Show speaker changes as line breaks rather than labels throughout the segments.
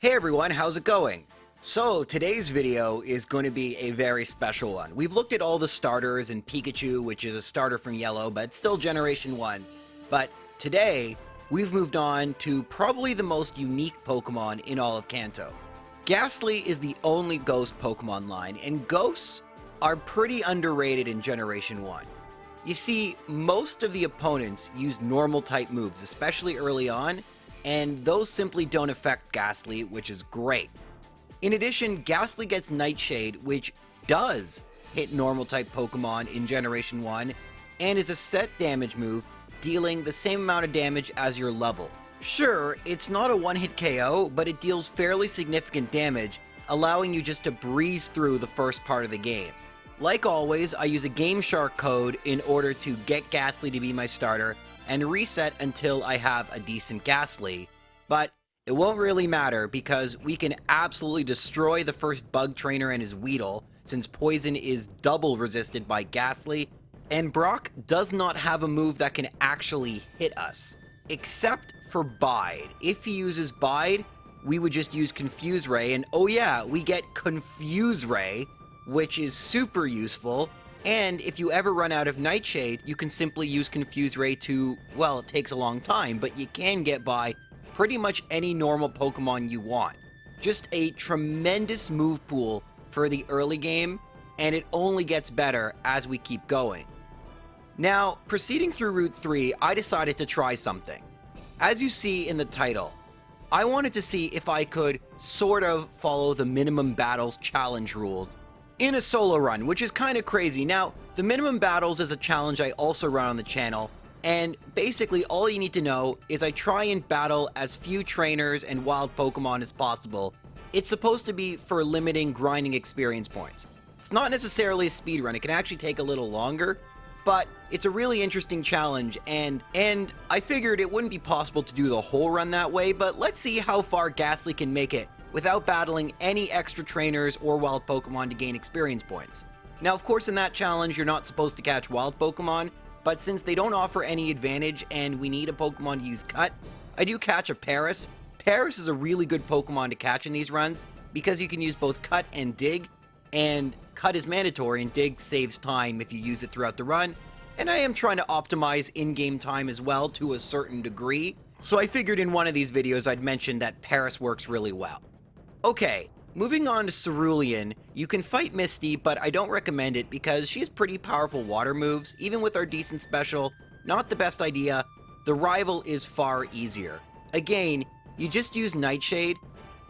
Hey everyone, how's it going? So today's video is going to be a very special one. We've looked at all the starters and Pikachu, which is a starter from Yellow, but still Generation 1. But today, we've moved on to probably the most unique Pokemon in all of Kanto. Gastly is the only Ghost Pokemon line, and Ghosts are pretty underrated in Generation 1. You see, most of the opponents use normal type moves, especially early on, and those simply don't affect Gastly, which is great. In addition, Gastly gets Nightshade, which does hit normal type Pokemon in Generation 1, and is a set damage move, dealing the same amount of damage as your level. Sure, it's not a one-hit KO, but it deals fairly significant damage, allowing you just to breeze through the first part of the game. Like always, I use a GameShark code in order to get Gastly to be my starter, and reset until I have a decent Gastly, but it won't really matter because we can absolutely destroy the first Bug Trainer and his Weedle, since Poison is double resisted by Gastly, and Brock does not have a move that can actually hit us, except for Bide. If he uses Bide, we would just use Confuse Ray, and oh yeah, we get Confuse Ray, which is super useful. And if you ever run out of Nightshade, you can simply use Confuse Ray to, well, it takes a long time, but you can get by pretty much any normal Pokemon you want. Just a tremendous move pool for the early game, and it only gets better as we keep going. Now, proceeding through Route 3, I decided to try something. As you see in the title, I wanted to see if I could sort of follow the Minimum Battles challenge rules in a solo run, which is kind of crazy. Now, the Minimum Battles is a challenge I also run on the channel, and basically all you need to know is I try and battle as few trainers and wild Pokemon as possible. It's supposed to be for limiting grinding experience points. It's not necessarily a speed run, it can actually take a little longer, but it's a really interesting challenge, and I figured it wouldn't be possible to do the whole run that way, but let's see how far Gastly can make it without battling any extra trainers or wild Pokemon to gain experience points. Now, of course, in that challenge, you're not supposed to catch wild Pokemon, but since they don't offer any advantage and we need a Pokemon to use Cut, I do catch a Paris. Paris is a really good Pokemon to catch in these runs because you can use both Cut and Dig, and Cut is mandatory and Dig saves time if you use it throughout the run, and I am trying to optimize in-game time as well to a certain degree, so I figured in one of these videos I'd mention that Paris works really well. Okay, moving on to Cerulean, you can fight Misty, but I don't recommend it because she has pretty powerful water moves. Even with our decent special, not the best idea. The rival is far easier. Again, you just use Nightshade.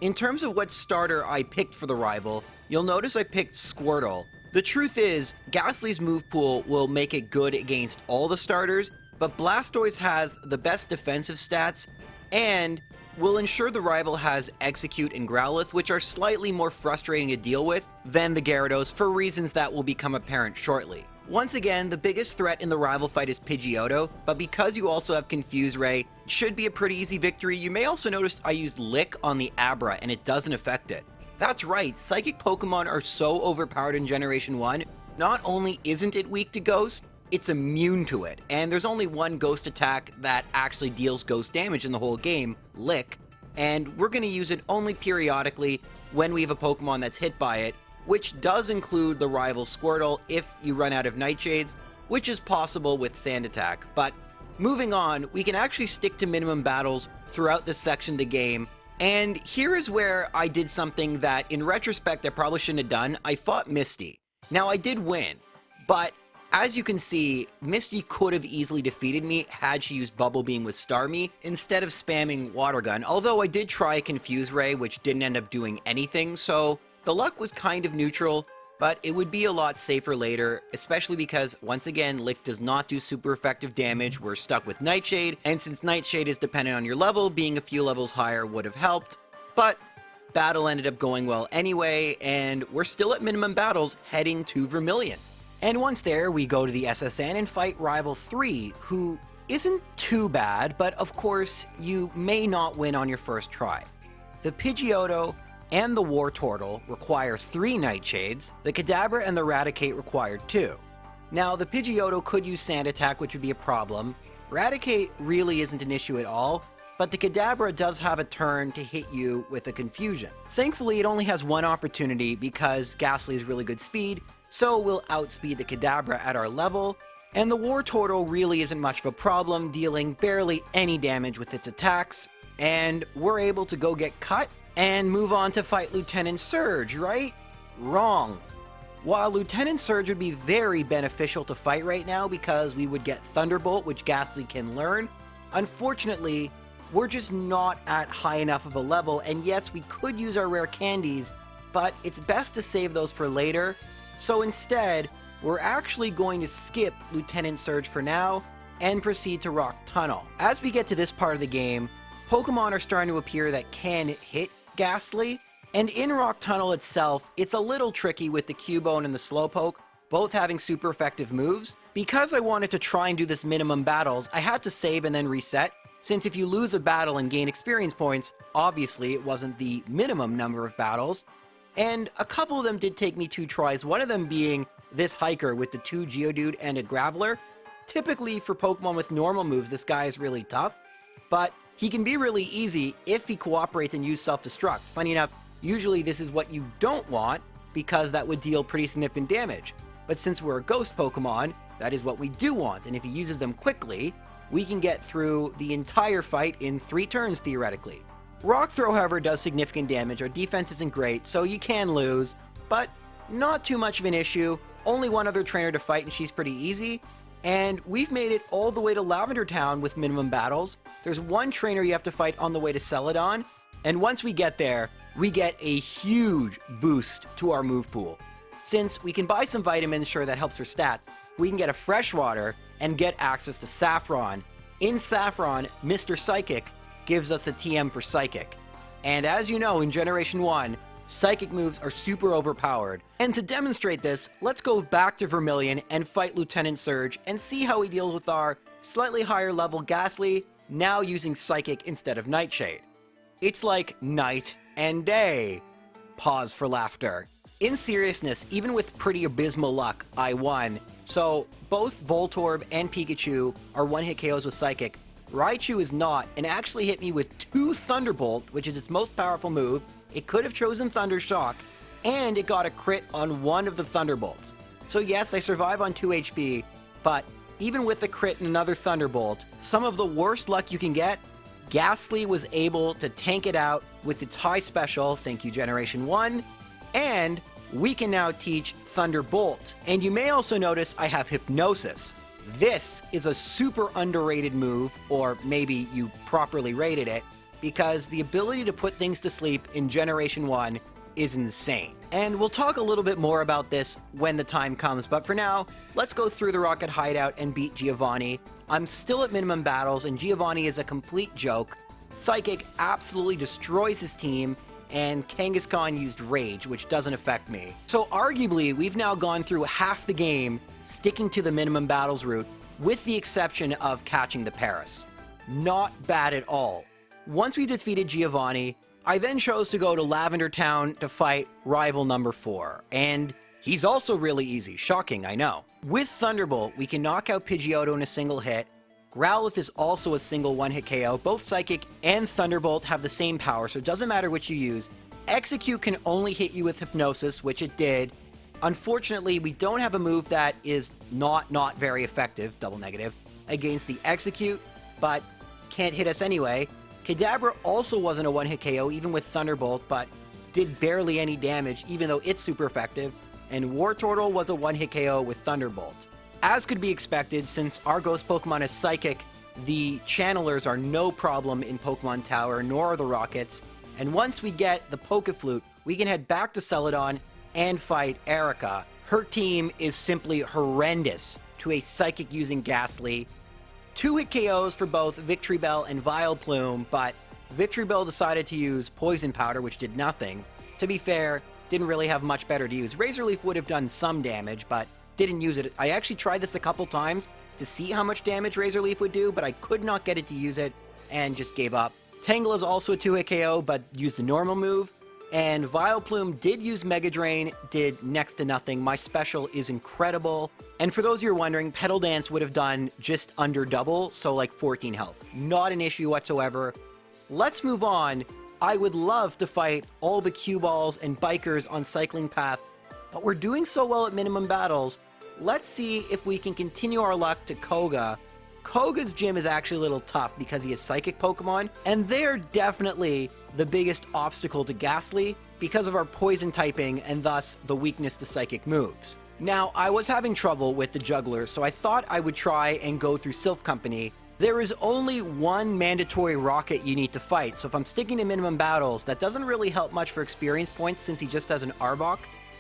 In terms of what starter I picked for the rival, you'll notice I picked Squirtle. The truth is, Gastly's move pool will make it good against all the starters, but Blastoise has the best defensive stats, and will ensure the rival has Execute and Growlithe, which are slightly more frustrating to deal with than the Gyarados for reasons that will become apparent shortly. Once again, the biggest threat in the rival fight is Pidgeotto, but because you also have Confuse Ray, it should be a pretty easy victory. You may also notice I used Lick on the Abra and it doesn't affect it. That's right, Psychic Pokemon are so overpowered in Generation 1, not only isn't it weak to Ghost, it's immune to it, and there's only one Ghost attack that actually deals Ghost damage in the whole game, Lick, and we're going to use it only periodically when we have a Pokemon that's hit by it, which does include the rival Squirtle if you run out of Nightshades, which is possible with Sand Attack. But moving on, we can actually stick to minimum battles throughout this section of the game, and here is where I did something that in retrospect I probably shouldn't have done. I fought Misty. Now I did win, but as you can see, Misty could have easily defeated me had she used Bubble Beam with Starmie instead of spamming Water Gun, although I did try Confuse Ray, which didn't end up doing anything, so the luck was kind of neutral, but it would be a lot safer later, especially because, once again, Lick does not do super effective damage. We're stuck with Nightshade, and since Nightshade is dependent on your level, being a few levels higher would have helped, but battle ended up going well anyway, and we're still at minimum battles heading to Vermilion. And once there, we go to the SSN and fight Rival 3, who isn't too bad, but of course, you may not win on your first try. The Pidgeotto and the Wartortle require 3 Nightshades, the Kadabra and the Raticate require 2. Now, the Pidgeotto could use Sand Attack, which would be a problem. Raticate really isn't an issue at all, but the Kadabra does have a turn to hit you with a Confusion. Thankfully, it only has one opportunity because Gastly is really good speed, so we'll outspeed the Kadabra at our level, and the Wartortle really isn't much of a problem, dealing barely any damage with its attacks, and we're able to go get cut and move on to fight Lieutenant Surge, right? Wrong. While Lieutenant Surge would be very beneficial to fight right now because we would get Thunderbolt, which Gastly can learn, unfortunately, we're just not at high enough of a level, and yes, we could use our rare candies, but it's best to save those for later. So instead, we're actually going to skip Lieutenant Surge for now and proceed to Rock Tunnel. As we get to this part of the game, Pokemon are starting to appear that can hit Gastly, and in Rock Tunnel itself, it's a little tricky with the Cubone and the Slowpoke, both having super effective moves. Because I wanted to try and do this minimum battles, I had to save and then reset, since if you lose a battle and gain experience points, obviously it wasn't the minimum number of battles, and a couple of them did take me 2 tries, one of them being this Hiker with the 2 Geodude and a Graveler. Typically for Pokemon with normal moves, this guy is really tough, but he can be really easy if he cooperates and uses self-destruct. Funny enough, usually this is what you don't want, because that would deal pretty significant damage. But since we're a ghost Pokemon, that is what we do want, and if he uses them quickly, we can get through the entire fight in 3 turns, theoretically. Rock Throw, however, does significant damage. Our defense isn't great, so you can lose, but not too much of an issue. Only one other trainer to fight, and she's pretty easy. And we've made it all the way to Lavender Town with minimum battles. There's one trainer you have to fight on the way to Celadon, and once we get there, we get a huge boost to our move pool. Since we can buy some vitamins, sure, that helps her stats, we can get a freshwater and get access to Saffron. In Saffron, Mr. Psychic gives us the TM for Psychic. And as you know, in Generation 1, Psychic moves are super overpowered. And to demonstrate this, let's go back to Vermilion and fight Lieutenant Surge and see how he deals with our slightly higher level Gastly, now using Psychic instead of Nightshade. It's like night and day. Pause for laughter. In seriousness, even with pretty abysmal luck, I won. So both Voltorb and Pikachu are one-hit KOs with Psychic. Raichu is not, and actually hit me with 2 Thunderbolt, which is its most powerful move. It could have chosen Thunder Shock, and it got a crit on one of the Thunderbolts. So yes, I survive on 2 HP, but even with the crit and another Thunderbolt, some of the worst luck you can get, Gastly was able to tank it out with its high special, thank you Generation 1, and we can now teach Thunderbolt. And you may also notice I have Hypnosis. This is a super underrated move, or maybe you properly rated it, because the ability to put things to sleep in Generation 1 is insane. And we'll talk a little bit more about this when the time comes, but for now, let's go through the Rocket Hideout and beat Giovanni. I'm still at minimum battles, and Giovanni is a complete joke. Psychic absolutely destroys his team, and Kangaskhan used Rage, which doesn't affect me. So arguably, we've now gone through half the game sticking to the minimum battles route, with the exception of catching the Paris. Not bad at all. Once we defeated Giovanni, I then chose to go to Lavender Town to fight rival number 4, and he's also really easy. Shocking, I know. With Thunderbolt, we can knock out Pidgeotto in a single hit. Growlithe is also a single one-hit KO. Both Psychic and Thunderbolt have the same power, so it doesn't matter which you use. Execute can only hit you with Hypnosis, which it did. Unfortunately, we don't have a move that is not very effective, double negative, against the Execute, but can't hit us anyway. Kadabra also wasn't a one-hit KO, even with Thunderbolt, but did barely any damage, even though it's super effective. And Wartortle was a one-hit KO with Thunderbolt. As could be expected, since our ghost Pokemon is Psychic, the Channelers are no problem in Pokemon Tower, nor are the Rockets. And once we get the Pokeflute, we can head back to Celadon and fight Erica. Her team is simply horrendous to a Psychic using Gastly. 2-hit KOs for both Victory Bell and Vileplume, but Victory Bell decided to use Poison Powder, which did nothing. To be fair, didn't really have much better to use. Razor Leaf would have done some damage, but didn't use it. I actually tried this a couple times to see how much damage Razor Leaf would do, but I could not get it to use it and just gave up. Tangle is also a 2-hit KO, but used the normal move. And Vileplume did use Mega Drain, did next to nothing. My special is incredible. And for those of you who are wondering, Petal Dance would have done just under double, so like 14 health. Not an issue whatsoever. let's move on. I would love to fight all the cue balls and bikers on Cycling Path, but we're doing so well at minimum battles. Let's see if we can continue our luck to Koga. Koga's gym is actually a little tough because he has Psychic Pokemon, and they're definitely the biggest obstacle to Gastly because of our Poison typing and thus the weakness to Psychic moves. Now, I was having trouble with the Juggler, so I thought I would try and go through Sylph Company. There is only one mandatory rocket you need to fight, so if I'm sticking to minimum battles, that doesn't really help much for experience points since he just has an Arbok,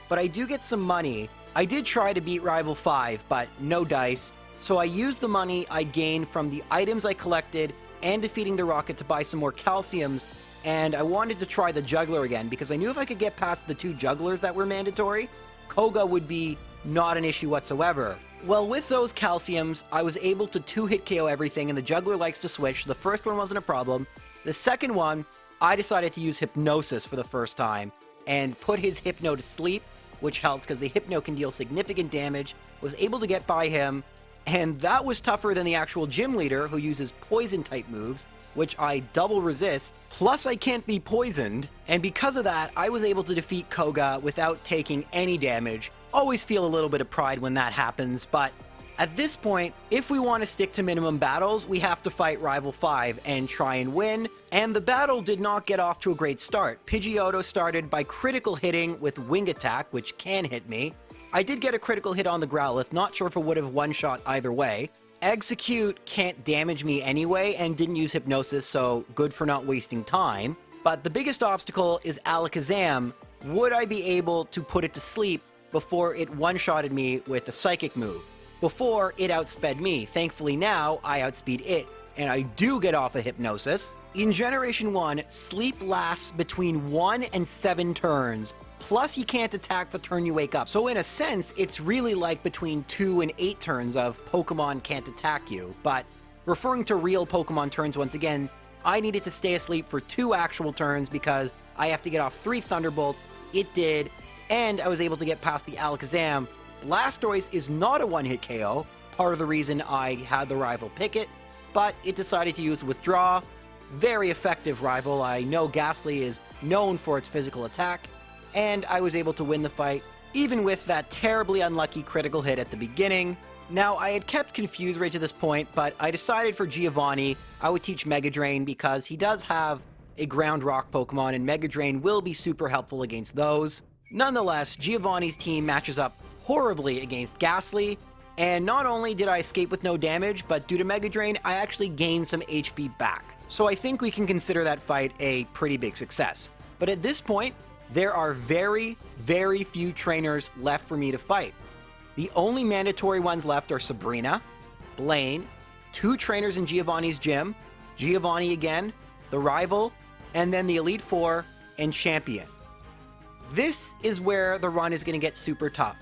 but I do get some money. I did try to beat Rival 5, but no dice, so I used the money I gained from the items I collected and defeating the rocket to buy some more calciums, and I wanted to try the Juggler again because I knew if I could get past the 2 Jugglers that were mandatory, Koga would be not an issue whatsoever. Well, with those calciums, I was able to 2-hit KO everything, and the Juggler likes to switch. The first one wasn't a problem. The second one, I decided to use Hypnosis for the first time and put his Hypno to sleep, which helped because the Hypno can deal significant damage. Was able to get by him, and that was tougher than the actual gym leader who uses Poison-type moves, which I double resist, plus I can't be poisoned, and because of that, I was able to defeat Koga without taking any damage. Always feel a little bit of pride when that happens, but at this point, if we want to stick to minimum battles, we have to fight Rival 5 and try and win, and the battle did not get off to a great start. Pidgeotto started by critical hitting with Wing Attack, which can hit me. I did get a critical hit on the Growlithe, not sure if it would have one-shot either way. Execute can't damage me anyway and didn't use Hypnosis, so good for not wasting time. But the biggest obstacle is Alakazam. Would I be able to put it to sleep before it one-shotted me with a Psychic move? Before it outsped me. Thankfully now, I outspeed it, and I do get off a Hypnosis. In Generation 1, Sleep lasts between 1 and 7 turns, plus you can't attack the turn you wake up. So in a sense, it's really like between 2 and 8 turns of Pokemon can't attack you. But referring to real Pokemon turns once again, I needed to stay asleep for 2 actual turns because I have to get off 3 Thunderbolt. It did, and I was able to get past the Alakazam. Blastoise is not a one-hit KO, part of the reason I had the rival pick it, but it decided to use Withdraw. Very effective rival. I know Gastly is known for its physical attack, and I was able to win the fight, even with that terribly unlucky critical hit at the beginning. Now, I had kept Confuse right to this point, but I decided for Giovanni, I would teach Mega Drain because he does have a ground rock Pokemon, and Mega Drain will be super helpful against those. Nonetheless, Giovanni's team matches up horribly against Gastly, and not only did I escape with no damage, but due to Mega Drain, I actually gained some HP back. So I think we can consider that fight a pretty big success. But at this point, there are very, very few trainers left for me to fight. The only mandatory ones left are Sabrina, Blaine, 2 trainers in Giovanni's gym, Giovanni again, the rival, and then the Elite Four and Champion. This is where the run is going to get super tough.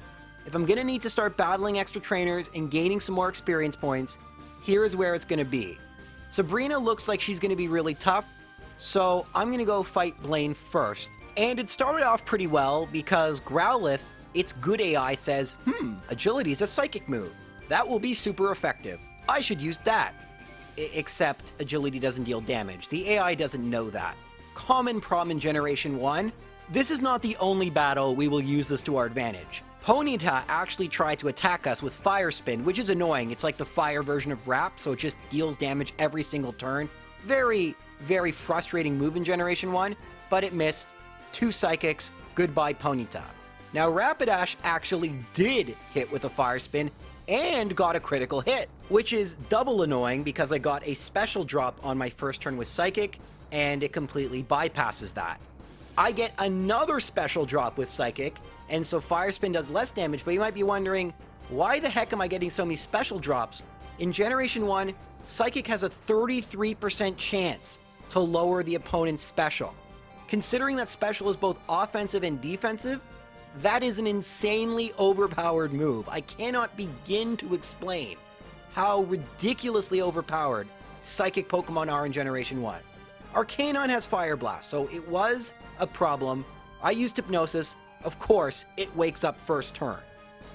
If I'm going to need to start battling extra trainers and gaining some more experience points, here is where it's going to be. Sabrina looks like she's going to be really tough, so I'm going to go fight Blaine first. And it started off pretty well because Growlithe, its good AI says, Agility is a Psychic move. That will be super effective. I should use that. Except Agility doesn't deal damage. The AI doesn't know that. Common problem in Generation 1. This is not the only battle we will use this to our advantage. Ponyta actually tried to attack us with Fire Spin, which is annoying. It's like the fire version of Wrap, so it just deals damage every single turn. Very, very frustrating move in Generation 1, but it missed. 2 Psychics, goodbye Ponyta. Now Rapidash actually did hit with a Fire Spin and got a critical hit, which is double annoying because I got a special drop on my first turn with Psychic, and it completely bypasses that. I get another special drop with Psychic, and so Fire Spin does less damage, but you might be wondering, why the heck am I getting so many special drops? In Generation 1, Psychic has a 33% chance to lower the opponent's special. Considering that special is both offensive and defensive, that is an insanely overpowered move. I cannot begin to explain how ridiculously overpowered Psychic Pokemon are in Generation 1. Arcanine has Fire Blast, so it was a problem. I used Hypnosis. Of course, it wakes up first turn.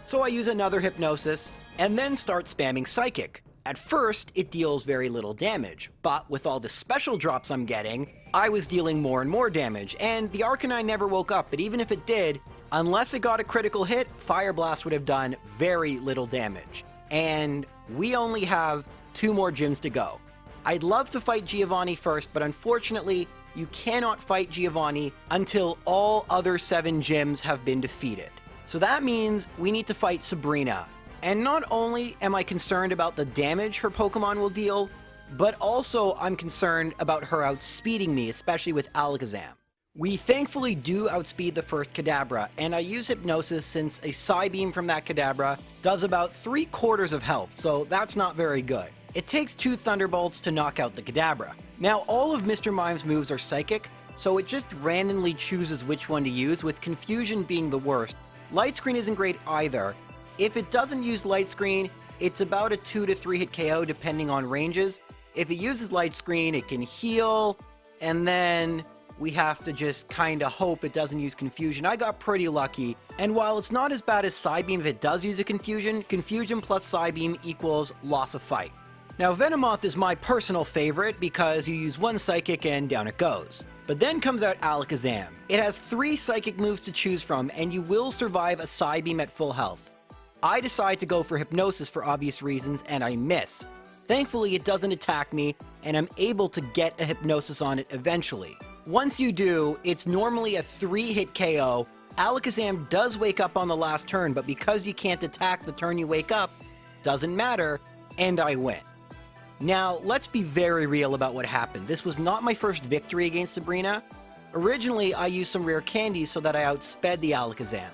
So I use another Hypnosis, and then start spamming Psychic. At first, it deals very little damage, but with all the special drops I'm getting, I was dealing more and more damage, and the Arcanine never woke up, but even if it did, unless it got a critical hit, Fire Blast would have done very little damage. And we only have 2 more gyms to go. I'd love to fight Giovanni first, but unfortunately, you cannot fight Giovanni until all other 7 gyms have been defeated. So that means we need to fight Sabrina. And not only am I concerned about the damage her Pokemon will deal, but also I'm concerned about her outspeeding me, especially with Alakazam. We thankfully do outspeed the first Kadabra, and I use Hypnosis since a Psybeam from that Kadabra does about 3/4 of health, so that's not very good. It takes 2 Thunderbolts to knock out the Kadabra. Now all of Mr. Mime's moves are Psychic, so it just randomly chooses which one to use, with Confusion being the worst. Light Screen isn't great either. If it doesn't use Light Screen, it's about a 2 to 3 hit KO depending on ranges. If it uses Light Screen, it can heal, and then we have to just kinda hope it doesn't use Confusion. I got pretty lucky, and while it's not as bad as Psybeam if it does use a Confusion, Confusion plus Psybeam equals loss of fight. Now Venomoth is my personal favorite because you use 1 Psychic and down it goes. But then comes out Alakazam. It has 3 Psychic moves to choose from, and you will survive a Psybeam at full health. I decide to go for Hypnosis for obvious reasons, and I miss. Thankfully, it doesn't attack me, and I'm able to get a Hypnosis on it eventually. Once you do, it's normally a 3-hit KO. Alakazam does wake up on the last turn, but because you can't attack the turn you wake up, doesn't matter, and I win. Now, let's be very real about what happened. This was not my first victory against Sabrina. Originally, I used some rare candies so that I outsped the Alakazam.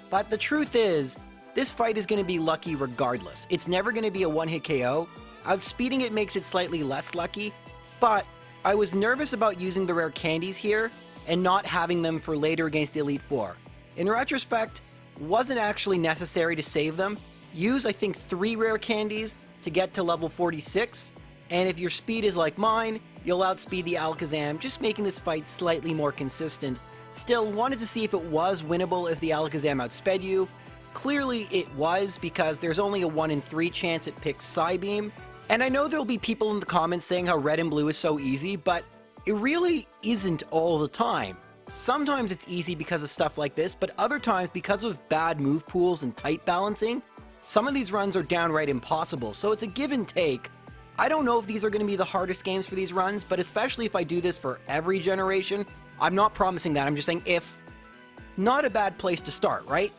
But the truth is, this fight is going to be lucky regardless. It's never going to be a 1-hit KO. Outspeeding it makes it slightly less lucky, but I was nervous about using the rare candies here and not having them for later against the Elite Four. In retrospect, wasn't actually necessary to save them. Use, I think, 3 rare candies to get to level 46, and if your speed is like mine, you'll outspeed the Alakazam, just making this fight slightly more consistent. Still, wanted to see if it was winnable if the Alakazam outsped you. Clearly it was, because there's only a 1 in 3 chance it picks Psybeam. And I know there'll be people in the comments saying how Red and Blue is so easy, but it really isn't all the time. Sometimes it's easy because of stuff like this, but other times because of bad move pools and tight balancing, some of these runs are downright impossible, so it's a give and take. I don't know if these are going to be the hardest games for these runs, but especially if I do this for every generation, I'm not promising that, I'm just saying if. Not a bad place to start, right?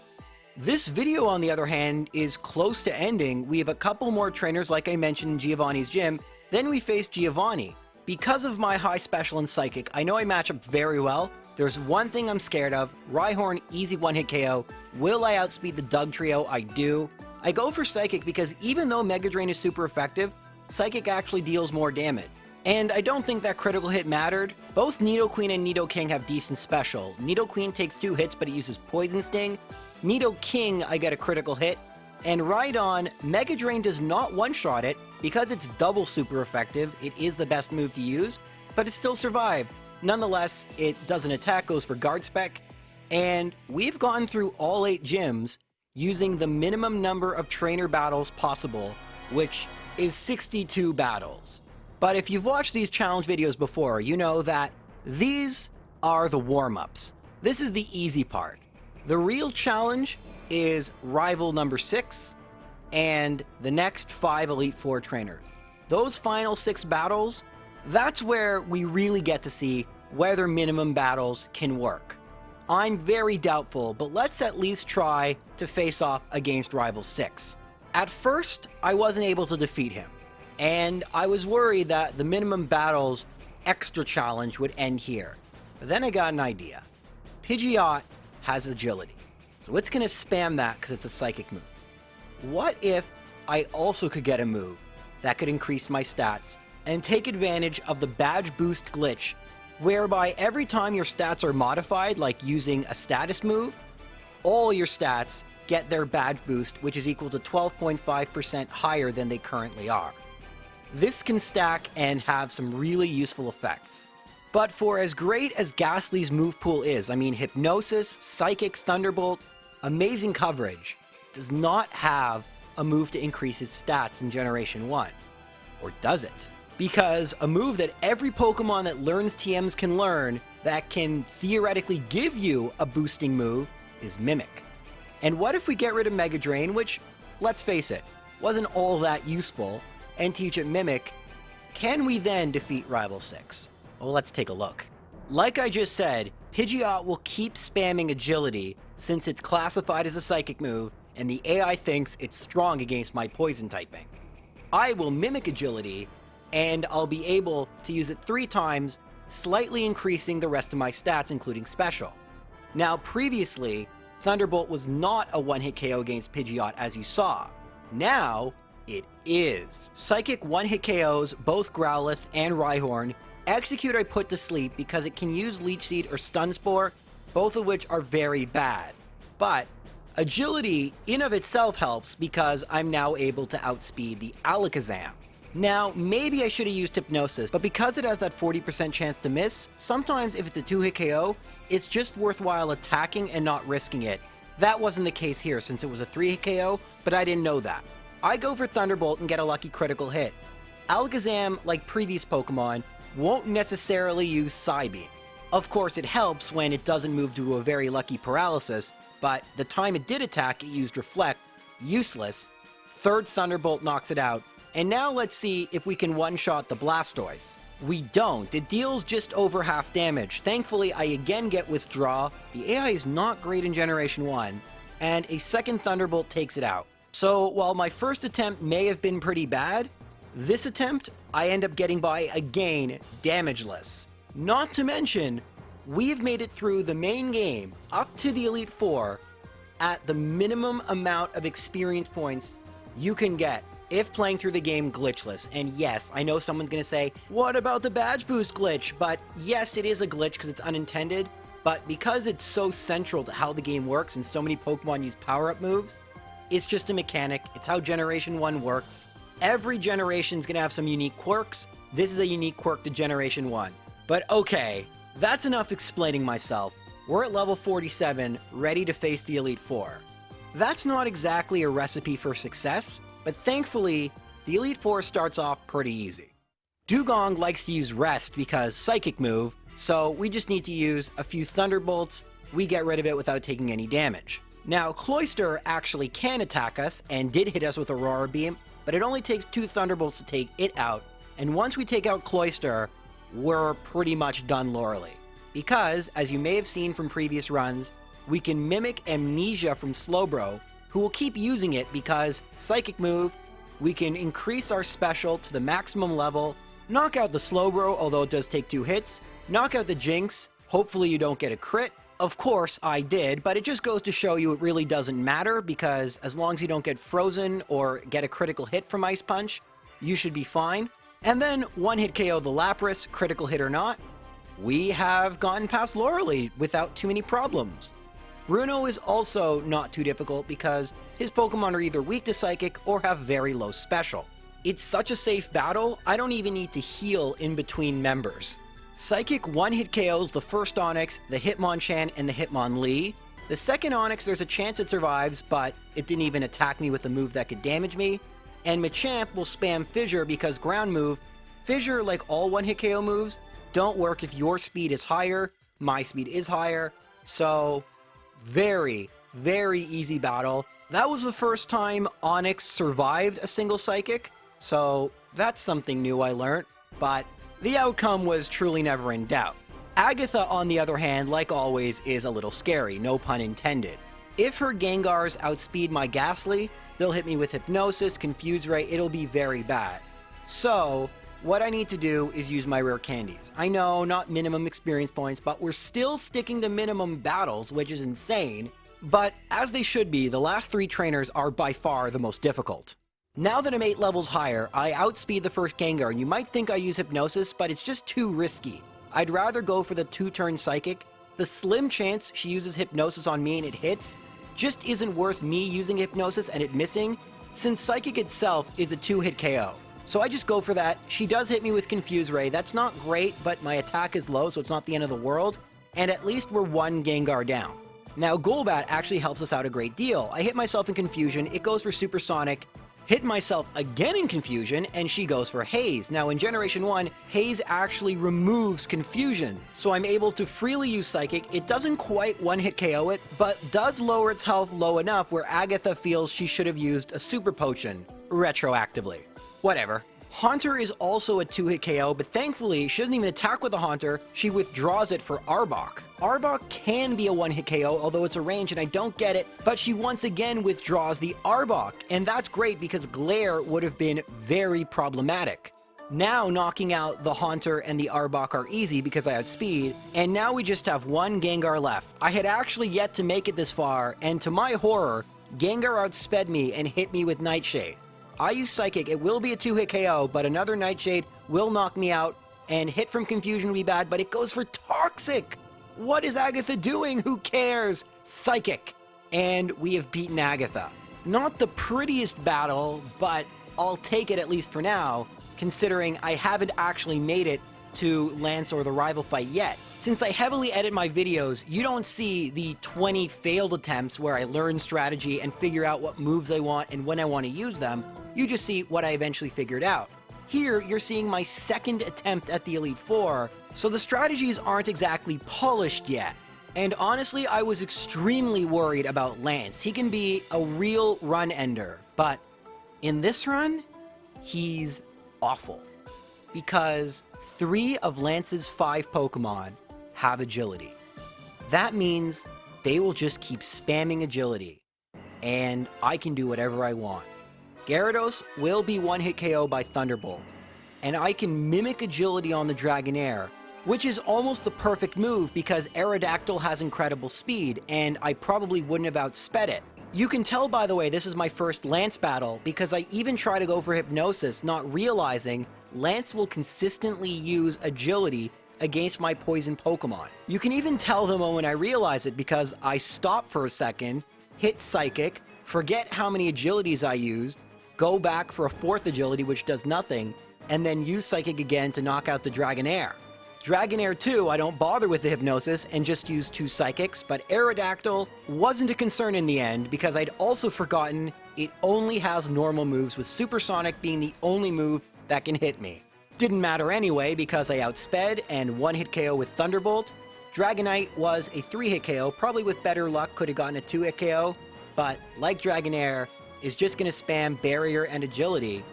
This video, on the other hand, is close to ending. We have a couple more trainers, like I mentioned in Giovanni's gym. Then we face Giovanni. Because of my high special and psychic, I know I match up very well. There's one thing I'm scared of. Rhyhorn, easy 1-hit KO. Will I outspeed the Dugtrio? I do. I go for Psychic because even though Mega Drain is super effective, Psychic actually deals more damage. And I don't think that critical hit mattered. Both Nidoqueen and Nidoking have decent special. Nidoqueen takes 2 hits, but it uses Poison Sting. Nidoking, I get a critical hit. And Rhydon, Mega Drain does not one-shot it. Because it's double super effective, it is the best move to use, but it still survived. Nonetheless, it doesn't attack, goes for Guard Spec. And we've gone through all 8 gyms using the minimum number of trainer battles possible, which is 62 battles. But if you've watched these challenge videos before, you know that these are the warm-ups. This is the easy part. The real challenge is rival number 6 and the next 5 Elite Four trainers. Those final 6 battles, that's where we really get to see whether minimum battles can work. I'm very doubtful, but let's at least try to face off against Rival 6. At first, I wasn't able to defeat him, and I was worried that the minimum battles extra challenge would end here. But then I got an idea. Pidgeot has agility, so it's going to spam that because it's a psychic move. What if I also could get a move that could increase my stats and take advantage of the badge boost glitch, whereby every time your stats are modified, like using a status move, all your stats get their badge boost, which is equal to 12.5% higher than they currently are. This can stack and have some really useful effects. But for as great as Gastly's move pool is, I mean Hypnosis, Psychic, Thunderbolt, amazing coverage, does not have a move to increase his stats in Generation 1. Or does it? Because a move that every Pokemon that learns TMs can learn that can theoretically give you a boosting move is Mimic. And what if we get rid of Mega Drain, which, let's face it, wasn't all that useful, and teach it Mimic? Can we then defeat Rival 6? Well, let's take a look. Like I just said, Pidgeot will keep spamming Agility since it's classified as a Psychic move, and the AI thinks it's strong against my Poison typing. I will Mimic Agility, and I'll be able to use it 3 times, slightly increasing the rest of my stats, including Special. Now, previously, Thunderbolt was not a one-hit KO against Pidgeot, as you saw. Now, it is. Psychic one-hit KOs both Growlithe and Rhyhorn. Execute I put to sleep because it can use Leech Seed or Stun Spore, both of which are very bad. But Agility in of itself helps because I'm now able to outspeed the Alakazam. Now, maybe I should have used Hypnosis, but because it has that 40% chance to miss, sometimes if it's a 2-hit KO, it's just worthwhile attacking and not risking it. That wasn't the case here since it was a 3-hit KO, but I didn't know that. I go for Thunderbolt and get a lucky critical hit. Alakazam, like previous Pokemon, won't necessarily use Psybeam. Of course, it helps when it doesn't move to a very lucky Paralysis, but the time it did attack, it used Reflect, useless. Third Thunderbolt knocks it out, and now let's see if we can one-shot the Blastoise. We don't. It deals just over half damage. Thankfully, I again get Withdraw. The AI is not great in Generation 1, and a second Thunderbolt takes it out. So while my first attempt may have been pretty bad, this attempt, I end up getting by again, damageless. Not to mention, we've made it through the main game up to the Elite Four at the minimum amount of experience points you can get if playing through the game glitchless. And yes, I know someone's gonna say, what about the badge boost glitch? But yes, it is a glitch because it's unintended, but because it's so central to how the game works and so many Pokemon use power-up moves, it's just a mechanic. It's how Generation 1 works. Every generation's gonna have some unique quirks. This is a unique quirk to Generation 1. But okay, that's enough explaining myself. We're at level 47, ready to face the Elite Four. That's not exactly a recipe for success, but thankfully, the Elite Four starts off pretty easy. Dugong likes to use Rest because Psychic move, so we just need to use a few Thunderbolts. We get rid of it without taking any damage. Now, Cloyster actually can attack us and did hit us with Aurora Beam, but it only takes 2 Thunderbolts to take it out, and once we take out Cloyster, we're pretty much done Lorelei. Because, as you may have seen from previous runs, we can mimic Amnesia from Slowbro, who will keep using it because Psychic move, we can increase our special to the maximum level, knock out the Slowbro, although it does take 2 hits, knock out the Jinx, hopefully you don't get a crit. Of course, I did, but it just goes to show you it really doesn't matter because as long as you don't get frozen or get a critical hit from Ice Punch, you should be fine. And then one-hit KO the Lapras, critical hit or not, we have gotten past Lorelei without too many problems. Bruno is also not too difficult because his Pokemon are either weak to Psychic or have very low Special. It's such a safe battle, I don't even need to heal in between members. Psychic one-hit KOs the first Onix, the Hitmonchan, and the Hitmonlee. The second Onix, there's a chance it survives, but it didn't even attack me with a move that could damage me. And Machamp will spam Fissure because ground move. Fissure, like all one-hit KO moves, don't work if your speed is higher, my speed is higher, so very, very easy battle. That was the first time Onix survived a single Psychic, so that's something new I learned, but the outcome was truly never in doubt. Agatha, on the other hand, like always, is a little scary, no pun intended. If her Gengars outspeed my Gastly, they'll hit me with Hypnosis, Confuse Ray, it'll be very bad. So, what I need to do is use my rare candies. I know, not minimum experience points, but we're still sticking to minimum battles, which is insane. But, as they should be, the last 3 trainers are by far the most difficult. Now that I'm 8 levels higher, I outspeed the first Gengar, and you might think I use Hypnosis, but it's just too risky. I'd rather go for the 2-turn Psychic. The slim chance she uses Hypnosis on me and it hits just isn't worth me using Hypnosis and it missing, since Psychic itself is a 2-hit KO. So I just go for that. She does hit me with Confuse Ray. That's not great, but my attack is low, so it's not the end of the world. And at least we're 1 Gengar down. Now Golbat actually helps us out a great deal. I hit myself in Confusion, it goes for Supersonic, hit myself again in Confusion, and she goes for Haze. Now in Generation 1, Haze actually removes Confusion, so I'm able to freely use Psychic. It doesn't quite one-hit KO it, but does lower its health low enough where Agatha feels she should have used a Super Potion retroactively. Whatever. Haunter is also a 2-hit KO, but thankfully she doesn't even attack with the Haunter, she withdraws it for Arbok. Arbok can be a 1-hit KO, although it's a range and I don't get it, but she once again withdraws the Arbok, and that's great because Glare would have been very problematic. Now knocking out the Haunter and the Arbok are easy because I outspeed, and now we just have one Gengar left. I had actually yet to make it this far, and to my horror, Gengar outsped me and hit me with Nightshade. I use Psychic, it will be a 2-hit KO, but another Nightshade will knock me out, and hit from Confusion will be bad, but it goes for Toxic! What is Agatha doing? Who cares? Psychic! And we have beaten Agatha. Not the prettiest battle, but I'll take it at least for now, considering I haven't actually made it to Lance or the rival fight yet. Since I heavily edit my videos, you don't see the 20 failed attempts where I learn strategy and figure out what moves I want and when I want to use them. You just see what I eventually figured out. Here, you're seeing my second attempt at the Elite Four, so the strategies aren't exactly polished yet. And honestly, I was extremely worried about Lance. He can be a real run ender, but in this run, he's awful. Because 3 of Lance's 5 Pokemon have agility. That means they will just keep spamming agility, and I can do whatever I want. Gyarados will be 1-hit KO by Thunderbolt, and I can mimic agility on the Dragonair, which is almost the perfect move because Aerodactyl has incredible speed, and I probably wouldn't have outsped it. You can tell, by the way, this is my first Lance battle because I even try to go for Hypnosis, not realizing Lance will consistently use agility against my poison Pokemon. You can even tell the moment I realize it because I stop for a second, hit Psychic, forget how many agilities I used, go back for a 4th agility which does nothing, and then use Psychic again to knock out the Dragonair. Dragonair 2, I don't bother with the Hypnosis and just use 2 Psychics, but Aerodactyl wasn't a concern in the end because I'd also forgotten it only has normal moves, with Supersonic being the only move that can hit me. Didn't matter anyway because I outsped and 1-hit KO with Thunderbolt. Dragonite was a 3-hit KO, probably with better luck could have gotten a 2-hit KO, but like Dragonair, is just going to spam Barrier and Agility,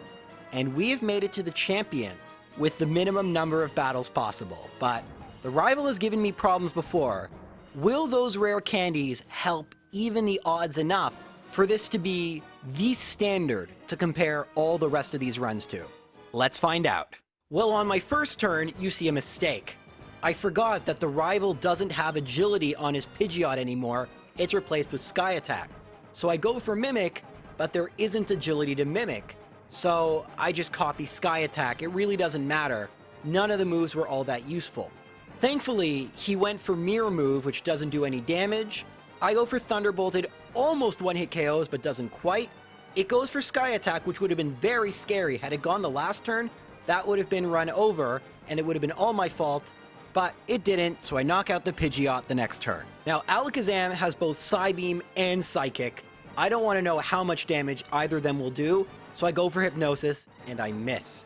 and we have made it to the champion with the minimum number of battles possible. But the rival has given me problems before. Will those rare candies help even the odds enough for this to be the standard to compare all the rest of these runs to? Let's find out. Well, on my first turn, you see a mistake. I forgot that the rival doesn't have agility on his Pidgeot anymore. It's replaced with Sky Attack. So I go for Mimic, but there isn't agility to Mimic. So I just copy Sky Attack. It really doesn't matter. None of the moves were all that useful. Thankfully, he went for Mirror Move, which doesn't do any damage. I go for Thunderbolt. It almost 1-hit KOs, but doesn't quite. It goes for Sky Attack, which would have been very scary. Had it gone the last turn, that would have been run over, and it would have been all my fault. But it didn't, so I knock out the Pidgeot the next turn. Now, Alakazam has both Psybeam and Psychic. I don't want to know how much damage either of them will do, so I go for Hypnosis, and I miss.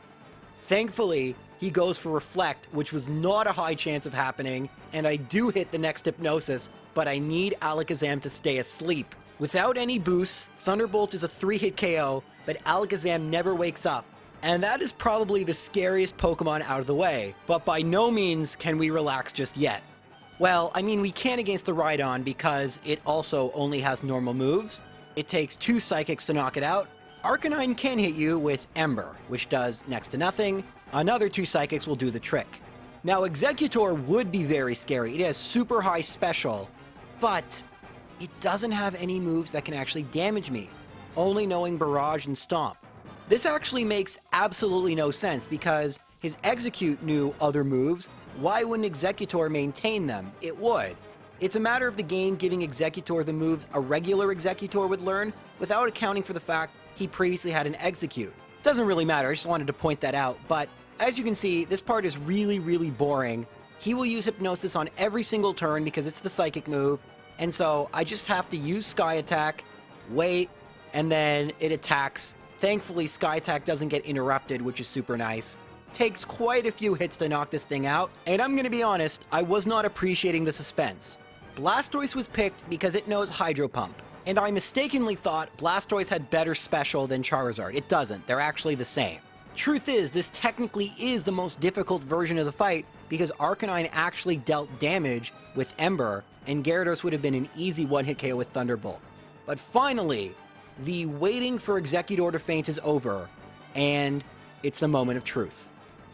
Thankfully, he goes for Reflect, which was not a high chance of happening, and I do hit the next Hypnosis, but I need Alakazam to stay asleep. Without any boosts, Thunderbolt is a 3-hit KO, but Alakazam never wakes up, and that is probably the scariest Pokemon out of the way, but by no means can we relax just yet. Well, I mean, we can against the Rhydon because it also only has normal moves. It takes 2 Psychics to knock it out. Arcanine can hit you with Ember, which does next to nothing. Another 2 Psychics will do the trick. Now, Executor would be very scary. It has super high special, but it doesn't have any moves that can actually damage me, only knowing Barrage and Stomp. This actually makes absolutely no sense because his Execute knew other moves. Why wouldn't Executor maintain them? It would. It's a matter of the game giving Executor the moves a regular Executor would learn without accounting for the fact he previously had an Execute. Doesn't really matter, I just wanted to point that out, but as you can see, this part is really, really boring. He will use Hypnosis on every single turn because it's the Psychic move, And so I just have to use Sky Attack, wait, and then it attacks. Thankfully, Sky Attack doesn't get interrupted, which is super nice. Takes quite a few hits to knock this thing out, and I'm gonna be honest, I was not appreciating the suspense. Blastoise was picked because it knows Hydro Pump, and I mistakenly thought Blastoise had better special than Charizard. It doesn't, they're actually the same. Truth is, this technically is the most difficult version of the fight because Arcanine actually dealt damage with Ember, and Gyarados would have been an easy one-hit KO with Thunderbolt. But finally, the waiting for Executor to faint is over, and it's the moment of truth.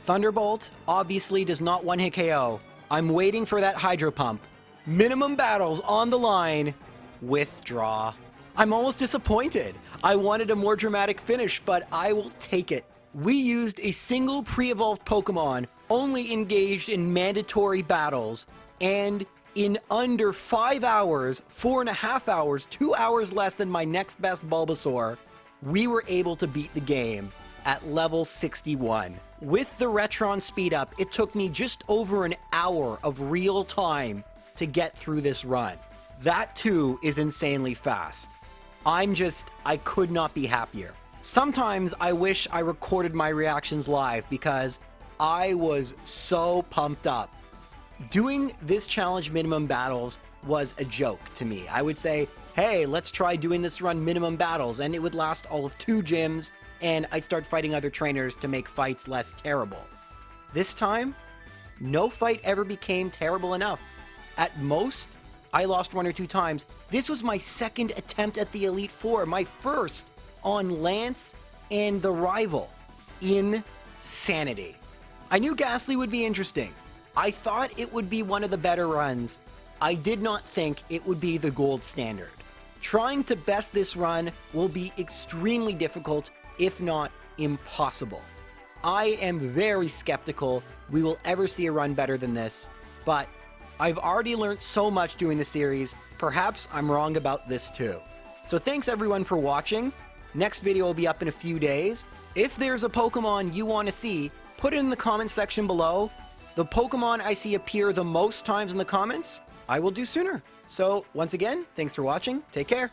Thunderbolt obviously does not one-hit KO. I'm waiting for that Hydro Pump. Minimum battles on the line. Withdraw. I'm almost disappointed. I wanted a more dramatic finish, but I will take it. We used a single pre-evolved Pokemon, only engaged in mandatory battles, and in under 5 hours, 4.5 hours, 2 hours less than my next best Bulbasaur, we were able to beat the game at level 61. With the Retron speed up, it took me just over an hour of real time to get through this run. That too is insanely fast. I could not be happier. Sometimes I wish I recorded my reactions live because I was so pumped up. Doing this challenge minimum battles was a joke to me. I would say, hey, let's try doing this run minimum battles, and it would last all of 2 gyms, and I'd start fighting other trainers to make fights less terrible. This time, no fight ever became terrible enough. At most, I lost 1 or 2 times. This was my second attempt at the Elite Four, my first on Lance and the rival. Insanity. I knew Gastly would be interesting. I thought it would be one of the better runs. I did not think it would be the gold standard. Trying to best this run will be extremely difficult, if not impossible. I am very skeptical we will ever see a run better than this, but I've already learned so much doing the series, perhaps I'm wrong about this too. So thanks everyone for watching. Next video will be up in a few days. If there's a Pokemon you want to see, put it in the comment section below. The Pokemon I see appear the most times in the comments, I will do sooner. So once again, thanks for watching, take care.